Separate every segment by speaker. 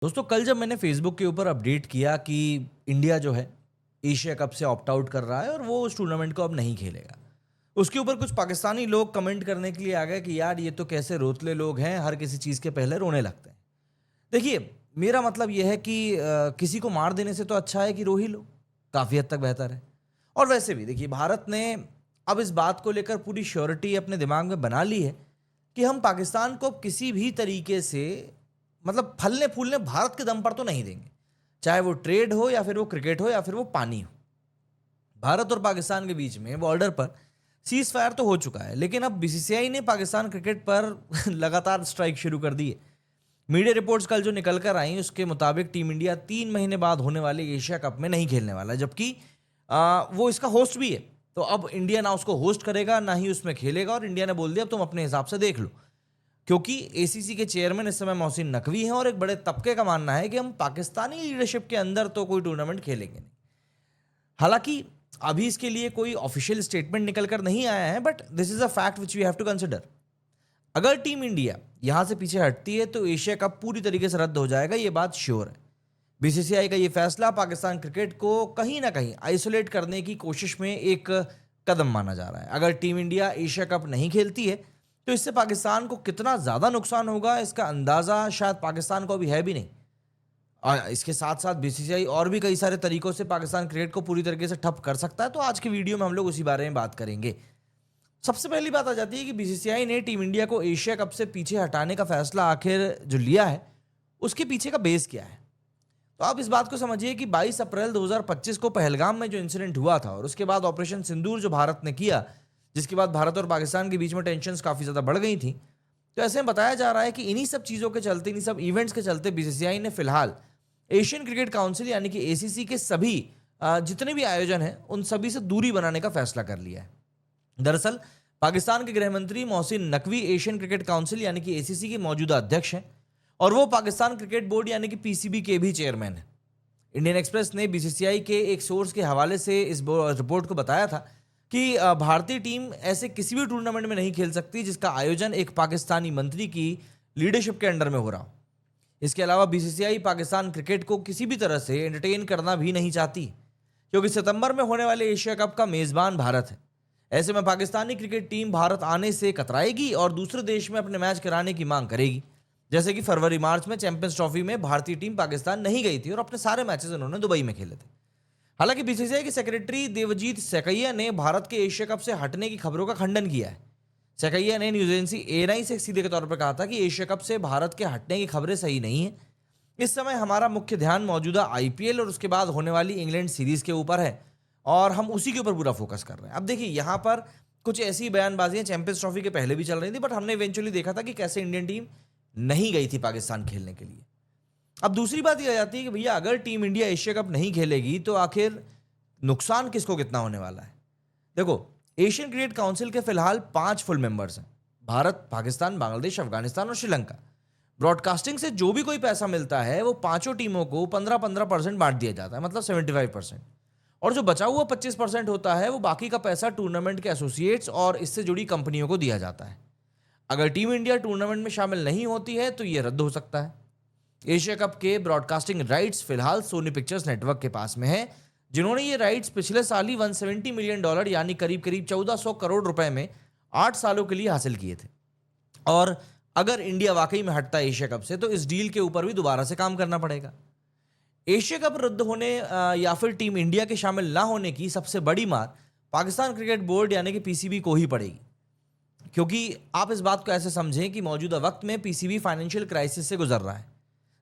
Speaker 1: दोस्तों कल जब मैंने फेसबुक के ऊपर अपडेट किया कि इंडिया जो है एशिया कप से ऑप्ट आउट कर रहा है और वो उस टूर्नामेंट को अब नहीं खेलेगा। उसके ऊपर कुछ पाकिस्तानी लोग कमेंट करने के लिए आ गए कि यार ये तो कैसे रोतले लोग हैं, हर किसी चीज़ के पहले रोने लगते हैं। देखिए, मेरा मतलब ये है कि किसी को मार देने से तो अच्छा है कि रो ही लो, काफ़ी हद तक बेहतर है। और वैसे भी देखिए, भारत ने अब इस बात को लेकर पूरी श्योरिटी अपने दिमाग में बना ली है कि हम पाकिस्तान को किसी भी तरीके से मतलब फलने फूलने भारत के दम पर तो नहीं देंगे। चाहे वो ट्रेड हो या फिर वो क्रिकेट हो या फिर वो पानी हो। भारत और पाकिस्तान के बीच में बॉर्डर पर सीज फायर तो हो चुका है, लेकिन अब बीसीसीआई ने पाकिस्तान क्रिकेट पर लगातार स्ट्राइक शुरू कर दी है। मीडिया रिपोर्ट्स कल जो निकल कर आई उसके मुताबिक टीम इंडिया 3 महीने बाद होने वाले एशिया कप में नहीं खेलने वाला है, जबकि वो इसका होस्ट भी है। तो अब इंडिया ना उसको होस्ट करेगा ना ही उसमें खेलेगा, और इंडिया ने बोल दिया अब तुम अपने हिसाब से देख लो। क्योंकि एसीसी के चेयरमैन इस समय मोहसिन नकवी हैं और एक बड़े तबके का मानना है कि हम पाकिस्तानी लीडरशिप के अंदर तो कोई टूर्नामेंट खेलेंगे नहीं। हालांकि अभी इसके लिए कोई ऑफिशियल स्टेटमेंट निकल कर नहीं आया है, but this is a fact which we have to consider. अगर टीम इंडिया यहां से पीछे हटती है तो एशिया कप पूरी तरीके से रद्द हो जाएगा, ये बात श्योर है। बीसीसीआई का ये फैसला पाकिस्तान क्रिकेट को कहीं ना कहीं आइसोलेट करने की कोशिश में एक कदम माना जा रहा है। अगर टीम इंडिया एशिया कप नहीं खेलती है तो इससे पाकिस्तान को कितना ज़्यादा नुकसान होगा, इसका अंदाज़ा शायद पाकिस्तान को अभी है भी नहीं। और इसके साथ साथ बीसीसीआई और भी कई सारे तरीकों से पाकिस्तान क्रिकेट को पूरी तरीके से ठप कर सकता है। तो आज की वीडियो में हम लोग उसी बारे में बात करेंगे। सबसे पहली बात आ जाती है कि बीसीसीआई ने टीम इंडिया को एशिया कप से पीछे हटाने का फैसला आखिर जो लिया है उसके पीछे का बेस क्या है। तो आप इस बात को समझिए कि 22 अप्रैल 2025 को पहलगाम में जो इंसिडेंट हुआ था और उसके बाद ऑपरेशन सिंदूर जो भारत ने किया, जिसके बाद भारत और पाकिस्तान के बीच में टेंशन्स काफ़ी ज़्यादा बढ़ गई थी। तो ऐसे में बताया जा रहा है कि इन्हीं सब चीज़ों के चलते, इन्हीं सब इवेंट्स के चलते बीसीसीआई ने फिलहाल एशियन क्रिकेट काउंसिल यानी कि एसीसी के सभी जितने भी आयोजन हैं उन सभी से दूरी बनाने का फैसला कर लिया है। दरअसल पाकिस्तान के गृह मंत्री Mohsin Naqvi Asian cricket council यानी कि एसीसी के मौजूदा अध्यक्ष हैं और वो पाकिस्तान क्रिकेट बोर्ड यानी कि पीसीबी के भी चेयरमैन हैं। इंडियन एक्सप्रेस ने बीसीसीआई के एक सोर्स के हवाले से इस रिपोर्ट को बताया था कि भारतीय टीम ऐसे किसी भी टूर्नामेंट में नहीं खेल सकती जिसका आयोजन एक पाकिस्तानी मंत्री की लीडरशिप के अंडर में हो रहा हो। इसके अलावा बीसीसीआई पाकिस्तान क्रिकेट को किसी भी तरह से एंटरटेन करना भी नहीं चाहती, क्योंकि सितंबर में होने वाले एशिया कप का मेज़बान भारत है। ऐसे में पाकिस्तानी क्रिकेट टीम भारत आने से कतराएगी और दूसरे देश में अपने मैच कराने की मांग करेगी। जैसे कि फरवरी मार्च में चैंपियंस ट्रॉफी में भारतीय टीम पाकिस्तान नहीं गई थी और अपने सारे मैचेस उन्होंने दुबई में खेले थे। हालांकि बीसीसीआई के सेक्रेटरी देवजीत सैकिया ने भारत के एशिया कप से हटने की खबरों का खंडन किया है। सैकिया ने न्यूज एजेंसी एएनआई से सीधे के तौर पर कहा था कि एशिया कप से भारत के हटने की खबरें सही नहीं है। इस समय हमारा मुख्य ध्यान मौजूदा आईपीएल और उसके बाद होने वाली इंग्लैंड सीरीज के ऊपर है और हम उसी के ऊपर पूरा फोकस कर रहे हैं। अब देखिए, यहाँ पर कुछ ऐसी बयानबाजियां चैंपियंस ट्रॉफी के पहले भी चल रही थी, बट हमने इवेंचुअली देखा था कि कैसे इंडियन टीम नहीं गई थी पाकिस्तान खेलने के लिए। अब दूसरी बात यह आ जाती है कि भैया अगर टीम इंडिया एशिया कप नहीं खेलेगी तो आखिर नुकसान किसको कितना होने वाला है। देखो, एशियन क्रिकेट काउंसिल के फिलहाल 5 फुल मेंबर्स हैं: भारत, पाकिस्तान, बांग्लादेश, अफगानिस्तान और श्रीलंका। ब्रॉडकास्टिंग से जो भी कोई पैसा मिलता है वो पांचों टीमों को 15-15% बांट दिया जाता है, मतलब 75%। और जो बचा हुआ 25% होता है वो बाकी का पैसा टूर्नामेंट के एसोसिएट्स और इससे जुड़ी कंपनियों को दिया जाता है। अगर टीम इंडिया टूर्नामेंट में शामिल नहीं होती है तो ये रद्द हो सकता है। एशिया कप के ब्रॉडकास्टिंग राइट्स फिलहाल सोनी पिक्चर्स नेटवर्क के पास में है, जिन्होंने ये राइट्स पिछले साल ही $170 मिलियन यानी करीब करीब 1400 करोड़ रुपए में 8 सालों के लिए हासिल किए थे। और अगर इंडिया वाकई में हटता है एशिया कप से तो इस डील के ऊपर भी दोबारा से काम करना पड़ेगा। एशिया कप रद्द होने या फिर टीम इंडिया के शामिल ना होने की सबसे बड़ी मार पाकिस्तान क्रिकेट बोर्ड यानी कि पीसीबी को ही पड़ेगी। क्योंकि आप इस बात को ऐसे समझें कि मौजूदा वक्त में पीसीबी फाइनेंशियल क्राइसिस से गुजर रहा है।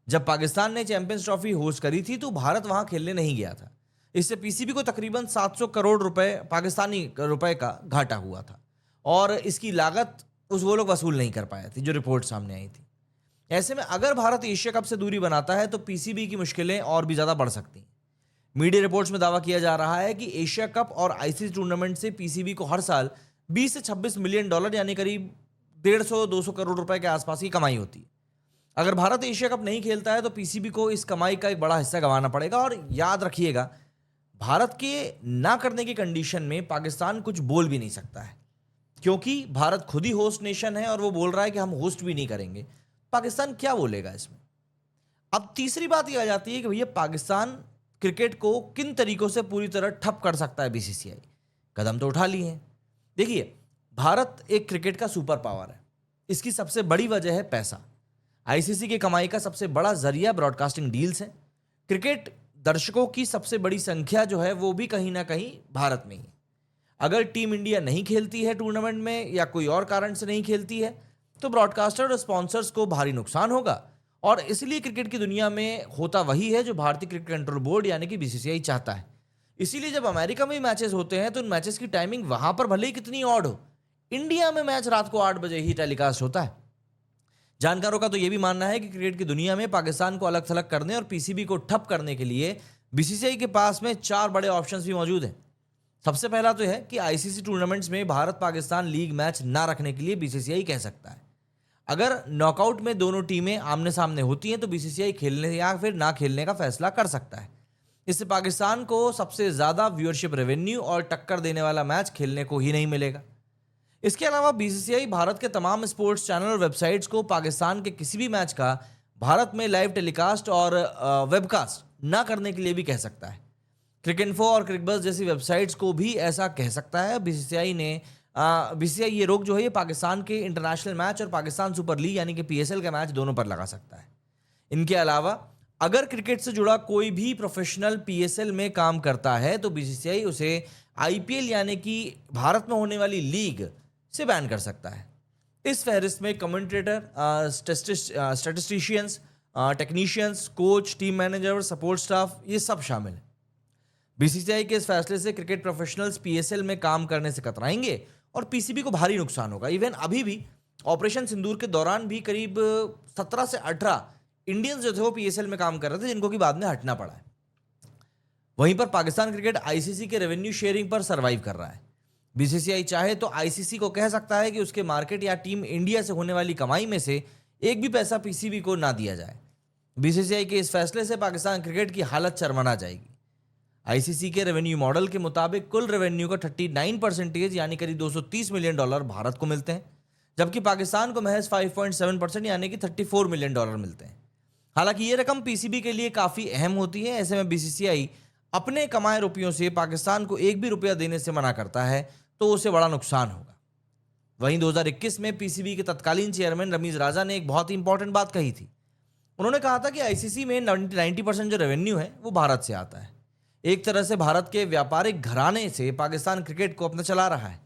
Speaker 1: जब पाकिस्तान ने चैंपियंस ट्रॉफी होस्ट करी थी तो भारत वहां खेलने नहीं गया था। इससे पीसीबी को तकरीबन 700 करोड़ रुपए पाकिस्तानी रुपए का घाटा हुआ था और इसकी लागत वो लोग वसूल नहीं कर पाए थे, जो रिपोर्ट सामने आई थी। ऐसे में अगर भारत एशिया कप से दूरी बनाता है तो पीसीबी की मुश्किलें और भी ज्यादा बढ़ सकती हैं। मीडिया रिपोर्ट्स में दावा किया जा रहा है कि एशिया कप और आईसीसी टूर्नामेंट से पीसीबी को हर साल 20 से 26 मिलियन डॉलर यानी करीब 150-200 करोड़ रुपए के आसपास की कमाई होती है। अगर भारत एशिया कप नहीं खेलता है तो पीसीबी को इस कमाई का एक बड़ा हिस्सा गंवाना पड़ेगा। और याद रखिएगा, भारत के ना करने की कंडीशन में पाकिस्तान कुछ बोल भी नहीं सकता है, क्योंकि भारत खुद ही होस्ट नेशन है और वो बोल रहा है कि हम होस्ट भी नहीं करेंगे। पाकिस्तान क्या बोलेगा इसमें। अब तीसरी बात यह आ जाती है कि भैया पाकिस्तान क्रिकेट को किन तरीकों से पूरी तरह ठप कर सकता है बीसीसीआई। कदम तो उठा लिए हैं। देखिए, भारत एक क्रिकेट का सुपर पावर है। इसकी सबसे बड़ी वजह है पैसा। आईसीसी की कमाई का सबसे बड़ा जरिया ब्रॉडकास्टिंग डील्स है। क्रिकेट दर्शकों की सबसे बड़ी संख्या जो है वो भी कहीं ना कहीं भारत में ही है। अगर टीम इंडिया नहीं खेलती है टूर्नामेंट में या कोई और कारण से नहीं खेलती है तो ब्रॉडकास्टर और स्पॉन्सर्स को भारी नुकसान होगा। और इसलिए क्रिकेट की दुनिया में होता वही है जो भारतीय क्रिकेट कंट्रोल बोर्ड यानी कि बीसीसीआई चाहता है। इसीलिए जब अमेरिका में मैचेस होते हैं तो उन मैचेस की टाइमिंग वहां पर भले ही कितनी ऑड हो, इंडिया में मैच रात को 8 बजे ही टेलीकास्ट होता है। जानकारों का तो यह भी मानना है कि क्रिकेट की दुनिया में पाकिस्तान को अलग थलग करने और पीसीबी को ठप करने के लिए बीसीसीआई के पास में 4 बड़े ऑप्शंस भी मौजूद हैं। सबसे पहला तो है कि आईसीसी टूर्नामेंट्स में भारत पाकिस्तान लीग मैच ना रखने के लिए बीसीसीआई कह सकता है। अगर नॉकआउट में दोनों टीमें आमने सामने होती हैं तो बीसीसीआई खेलने या फिर ना खेलने का फैसला कर सकता है। इससे पाकिस्तान को सबसे ज्यादा व्यूअरशिप रेवेन्यू और टक्कर देने वाला मैच खेलने को ही नहीं मिलेगा। इसके अलावा बीसीसीआई भारत के तमाम स्पोर्ट्स चैनल और वेबसाइट्स को पाकिस्तान के किसी भी मैच का भारत में लाइव टेलीकास्ट और वेबकास्ट ना करने के लिए भी कह सकता है। क्रिकेइन्फो और क्रिकबज़ जैसी वेबसाइट्स को भी ऐसा कह सकता है। बीसीसीआई ये रोक जो है ये पाकिस्तान के इंटरनेशनल मैच और पाकिस्तान सुपर लीग यानी कि पीएसएल के मैच दोनों पर लगा सकता है। इनके अलावा अगर क्रिकेट से जुड़ा कोई भी प्रोफेशनल पीएसएल में काम करता है तो बीसीसीआई उसे आईपीएल यानी कि भारत में होने वाली लीग से बैन कर सकता है। इस फहरिस्त में commentator, statisticians, technicians, coach, team manager, support staff ये सब शामिल है। बीसीसीआई के इस फैसले से क्रिकेट प्रोफेशनल्स पीएसएल में काम करने से कतराएंगे और पीसीबी को भारी नुकसान होगा। इवन अभी भी ऑपरेशन सिंदूर के दौरान भी करीब 17 से 18 इंडियंस जो थे वो पीएसएल में काम कर रहे थे, जिनको कि बाद में हटना पड़ा है। वहीं पर पाकिस्तान क्रिकेट आईसीसी के रेवेन्यू शेयरिंग पर सर्वाइव कर रहा है। बीसीसीआई चाहे तो आईसीसी को कह सकता है कि उसके मार्केट या टीम इंडिया से होने वाली कमाई में से एक भी पैसा पीसीबी को ना दिया जाए। बीसीसीआई के इस फैसले से पाकिस्तान क्रिकेट की हालत चरमरा जाएगी। आईसीसी के रेवेन्यू मॉडल के मुताबिक कुल रेवेन्यू का 39% यानी करीब $230 मिलियन भारत को मिलते हैं, जबकि पाकिस्तान को महज 5.7% यानी कि $34 मिलियन मिलते हैं। हालांकि ये रकम पीसीबी के लिए काफ़ी अहम होती है। ऐसे में बीसीसीआई अपने कमाए रुपयों से पाकिस्तान को एक भी रुपया देने से मना करता है तो उसे बड़ा नुकसान होगा। वहीं 2021 में पीसीबी के तत्कालीन चेयरमैन रमीज राजा ने एक बहुत ही इंपॉर्टेंट बात कही थी। उन्होंने कहा था कि आईसीसी में 90% जो रेवेन्यू है वो भारत से आता है। एक तरह से भारत के व्यापारिक घराने से पाकिस्तान क्रिकेट को अपना चला रहा है।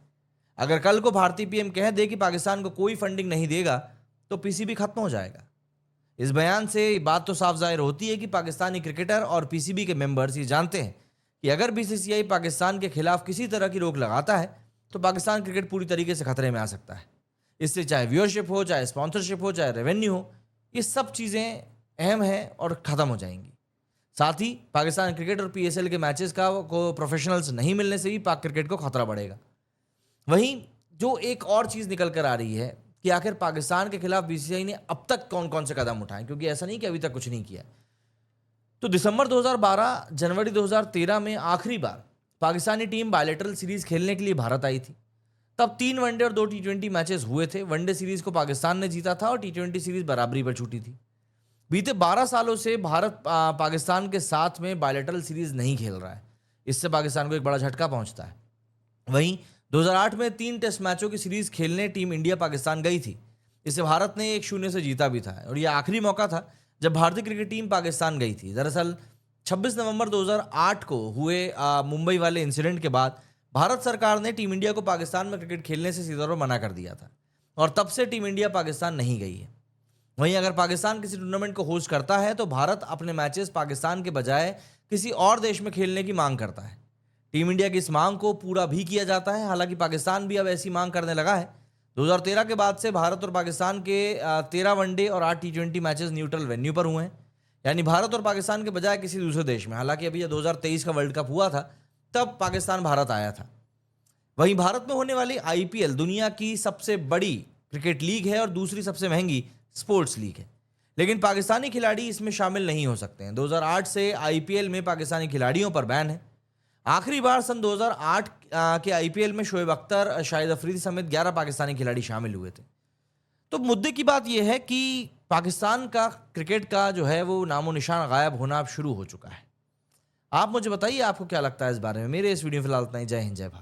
Speaker 1: अगर कल को भारतीय पीएम कह दे कि पाकिस्तान को कोई फंडिंग नहीं देगा तो पीसीबी खत्म हो जाएगा। इस बयान से बात तो साफ जाहिर होती है कि पाकिस्तानी क्रिकेटर और पीसीबी के मेंबर्स ये जानते हैं कि अगर बीसीसीआई पाकिस्तान के खिलाफ किसी तरह की रोक लगाता है तो पाकिस्तान क्रिकेट पूरी तरीके से खतरे में आ सकता है। इससे चाहे व्यूअरशिप हो, चाहे स्पॉन्सरशिप हो, चाहे रेवेन्यू हो, ये सब चीज़ें अहम हैं और ख़त्म हो जाएंगी। साथ ही पाकिस्तान क्रिकेट और पीएसएल के मैचेस को प्रोफेशनल्स नहीं मिलने से भी पाक क्रिकेट को खतरा बढ़ेगा। वहीं जो एक और चीज़ निकल कर आ रही है कि आखिर पाकिस्तान के खिलाफ बीसीसीआई ने अब तक कौन कौन से कदम उठाए, क्योंकि ऐसा नहीं कि अभी तक कुछ नहीं किया। तो दिसंबर 2012, जनवरी 2013 में आखिरी बार पाकिस्तानी टीम बायलैटरल सीरीज खेलने के लिए भारत आई थी। तब 3 वनडे और 2 टी20 मैचेस हुए थे। वनडे सीरीज को पाकिस्तान ने जीता था और टी20 सीरीज बराबरी पर छूटी थी। बीते 12 सालों से भारत पाकिस्तान के साथ में बायलैटरल सीरीज नहीं खेल रहा है। इससे पाकिस्तान को एक बड़ा झटका पहुंचता है। वहीं 2008 में 3 टेस्ट मैचों की सीरीज खेलने टीम इंडिया पाकिस्तान गई थी। इसे भारत ने 1-0 से जीता भी था और यह आखिरी मौका था जब भारतीय क्रिकेट टीम पाकिस्तान गई थी। दरअसल 26 नवंबर 2008 को हुए मुंबई वाले इंसिडेंट के बाद भारत सरकार ने टीम इंडिया को पाकिस्तान में क्रिकेट खेलने से सीधे तौर पर मना कर दिया था और तब से टीम इंडिया पाकिस्तान नहीं गई है। वहीं अगर पाकिस्तान किसी टूर्नामेंट को होस्ट करता है तो भारत अपने मैचेस पाकिस्तान के बजाय किसी और देश में खेलने की मांग करता है। टीम इंडिया की इस मांग को पूरा भी किया जाता है। हालांकि पाकिस्तान भी अब ऐसी मांग करने लगा है। 2013 के बाद से भारत और पाकिस्तान के 13 वनडे और 8 टी20 मैचेस न्यूट्रल वेन्यू पर हुए हैं, यानी भारत और पाकिस्तान के बजाय किसी दूसरे देश में। हालांकि अभी 2023 का वर्ल्ड कप हुआ था तब पाकिस्तान भारत आया था। वहीं भारत में होने वाली आईपीएल दुनिया की सबसे बड़ी क्रिकेट लीग है और दूसरी सबसे महंगी स्पोर्ट्स लीग है, लेकिन पाकिस्तानी खिलाड़ी इसमें शामिल नहीं हो सकते हैं। 2008 से आईपीएल में पाकिस्तानी खिलाड़ियों पर बैन है। आखिरी बार सन 2008 के आईपीएल में शोएब अख्तर, शाहिद अफरीदी समेत 11 पाकिस्तानी खिलाड़ी शामिल हुए थे। तो मुद्दे की बात यह है कि पाकिस्तान का क्रिकेट का जो है वो नामो निशान गायब होना अब शुरू हो चुका है। आप मुझे बताइए आपको क्या लगता है इस बारे में। मेरे इस वीडियो में फिलहाल इतना ही। जय हिंद, जय भारत।